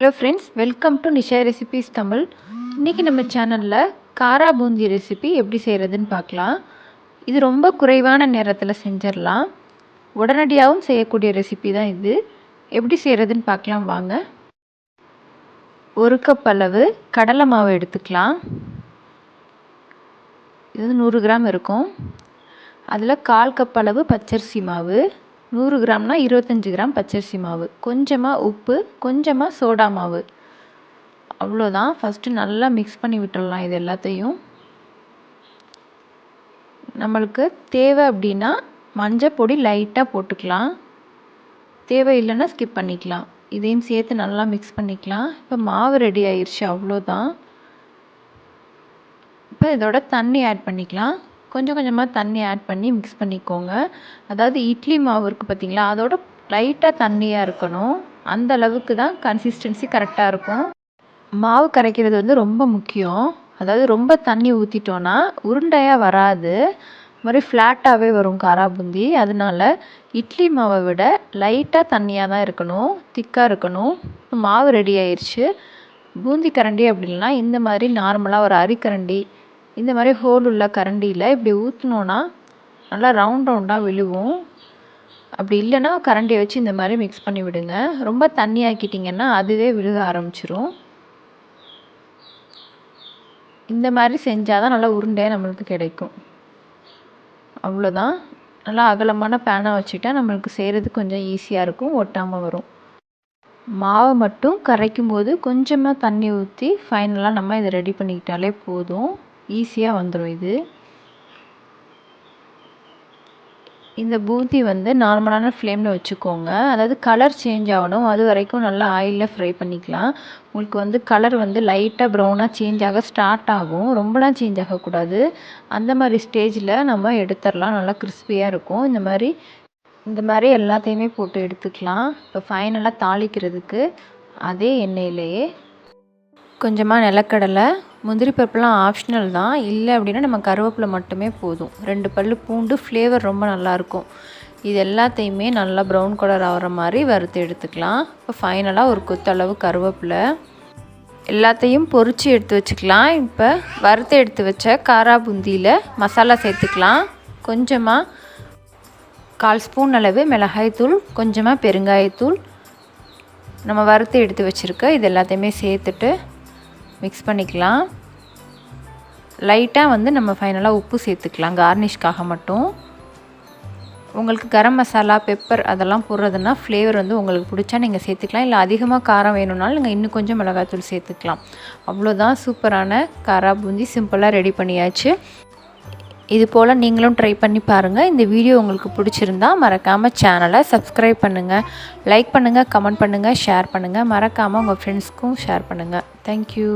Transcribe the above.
Hello friends, welcome to Nisha recipes Tamil. இன்றைக்கி நம்ம சேனலில் காரா பூந்தி ரெசிபி எப்படி செய்கிறதுன்னு பார்க்கலாம். இது ரொம்ப குறைவான நேரத்தில் செஞ்சிடலாம். உடனடியாகவும் செய்யக்கூடிய ரெசிபி தான் இது. எப்படி செய்கிறதுன்னு பார்க்கலாம் வாங்க. 1 கப் அளவு கடலை மாவு எடுத்துக்கலாம். இது 100 கிராம் இருக்கும். அதில் 1/4 கப் அளவு பச்சரிசி மாவு, 100 கிராம்னா 25 கிராம் பச்சரிசி மாவு, கொஞ்சமாக உப்பு, கொஞ்சமாக சோடா மாவு, அவ்வளோதான். ஃபஸ்ட்டு நல்லா மிக்ஸ் பண்ணி விட்டுடலாம். இது எல்லாத்தையும் நம்மளுக்கு தேவை அப்படின்னா மஞ்சள் பொடி லைட்டாக போட்டுக்கலாம், தேவை இல்லைன்னா ஸ்கிப் பண்ணிக்கலாம். இதையும் சேர்த்து நல்லா மிக்ஸ் பண்ணிக்கலாம். இப்போ மாவு ரெடி ஆயிடுச்சு, அவ்வளோதான். இப்போ இதோட தண்ணி ஆட் பண்ணிக்கலாம். கொஞ்சம் கொஞ்சமாக தண்ணி ஆட் பண்ணி மிக்ஸ் பண்ணிக்கோங்க. அதாவது இட்லி மாவு இருக்குது பார்த்திங்களா, அதோட லைட்டாக தண்ணியாக இருக்கணும். அந்த அளவுக்கு தான் கன்சிஸ்டன்சி கரெக்டாக இருக்கும். மாவு கரைக்கிறது வந்து ரொம்ப முக்கியம். அதாவது ரொம்ப தண்ணி ஊற்றிட்டோன்னா உருண்டையாக வராது, மாதிரி ஃப்ளாட்டாகவே வரும் காரா பூந்தி. அதனால இட்லி மாவை விட லைட்டாக தண்ணியாக தான் இருக்கணும், திக்காக இருக்கணும். மாவு ரெடி ஆயிடுச்சு. பூந்தி கரண்டி அப்படி இல்லைன்னா இந்த மாதிரி நார்மலாக ஒரு அரிக்கரண்டி, இந்த மாதிரி ஹோல் உள்ள கரண்டியில் இப்படி ஊற்றினோன்னா நல்லா ரவுண்டாக விழுவும். அப்படி இல்லைன்னா கரண்டியை வச்சு இந்த மாதிரி மிக்ஸ் பண்ணி விடுங்க. ரொம்ப தண்ணி ஆக்கிட்டிங்கன்னா அதுவே விழுக ஆரம்பிச்சிரும். இந்த மாதிரி செஞ்சால் தான் நல்லா உருண்டையாக நம்மளுக்கு கிடைக்கும். அவ்வளோதான். நல்லா அகலமான பேனை வச்சுட்டா நம்மளுக்கு செய்கிறது கொஞ்சம் ஈஸியாக இருக்கும், ஒட்டாமல் வரும். மாவை மட்டும் கரைக்கும் போது கொஞ்சமாக தண்ணி ஊற்றி ஃபைனலாக நம்ம இதை ரெடி பண்ணிக்கிட்டாலே போதும், ஈஸியாக வந்துடும் இது. இந்த பூந்தி வந்து நார்மலான ஃப்ளேமில் வச்சுக்கோங்க. அதாவது கலர் சேஞ்ச் ஆகணும், அது வரைக்கும் நல்லா ஆயிலில் ஃப்ரை பண்ணிக்கலாம். உங்களுக்கு வந்து கலர் வந்து லைட்டாக ப்ரௌனாக சேஞ்ச் ஆக ஸ்டார்ட் ஆகும், ரொம்பலாம் சேஞ்ச் ஆகக்கூடாது. அந்த மாதிரி ஸ்டேஜில் நம்ம எடுத்துடலாம், நல்லா கிறிஸ்பியாக இருக்கும். இந்த மாதிரி எல்லாத்தையுமே போட்டு எடுத்துக்கலாம். இப்போ ஃபைனலாக தாளிக்கிறதுக்கு அதே எண்ணெயிலேயே கொஞ்சமாக நிலக்கடலை, முந்திரி பருப்புலாம் ஆப்ஷனல் தான். இல்லை அப்படின்னா நம்ம கருவேப்பிலை மட்டுமே போதும். 2 பல் பூண்டு, ஃப்ளேவர் ரொம்ப நல்லாயிருக்கும். இது எல்லாத்தையுமே நல்லா ப்ரௌன் கலர் ஆகிற மாதிரி வறுத்து எடுத்துக்கலாம். இப்போ ஃபைனலாக ஒரு கொத்தளவு கருவேப்பிலை, எல்லாத்தையும் பொரித்து எடுத்து வச்சுக்கலாம். இப்போ வறுத்து எடுத்து வச்ச காரா பூந்தியில் மசாலா சேர்த்துக்கலாம். கொஞ்சமாக 1/4 ஸ்பூன் அளவு மிளகாய்த்தூள், கொஞ்சமாக பெருங்காயத்தூள், நம்ம வறுத்து எடுத்து வச்சுருக்க இது எல்லாத்தையுமே சேர்த்துட்டு மிக்ஸ் பண்ணிக்கலாம். லைட்டாக வந்து நம்ம ஃபைனலாக உப்பு சேர்த்துக்கலாம், கார்னிஷ்காக மட்டும். உங்களுக்கு கரம் மசாலா, பெப்பர் அதெல்லாம் போடுறதுன்னா ஃப்ளேவர் வந்து உங்களுக்கு பிடிச்சா நீங்கள் சேர்த்துக்கலாம். இல்லை அதிகமாக காரம் வேணும்னாலும் நீங்கள் இன்னும் கொஞ்சம் மிளகாய்த்தூள் சேர்த்துக்கலாம். அவ்வளோதான், சூப்பரான காரா பூந்தி சிம்பிளாக ரெடி பண்ணியாச்சு. இது போல் நீங்களும் ட்ரை பண்ணி பாருங்கள். இந்த வீடியோ உங்களுக்கு பிடிச்சிருந்தா மறக்காமல் சேனலை சப்ஸ்கிரைப் பண்ணுங்கள், லைக் பண்ணுங்கள், கமெண்ட் பண்ணுங்கள், ஷேர் பண்ணுங்கள். மறக்காமல் உங்கள் ஃப்ரெண்ட்ஸ்க்கும் ஷேர் பண்ணுங்கள். தேங்க்யூ.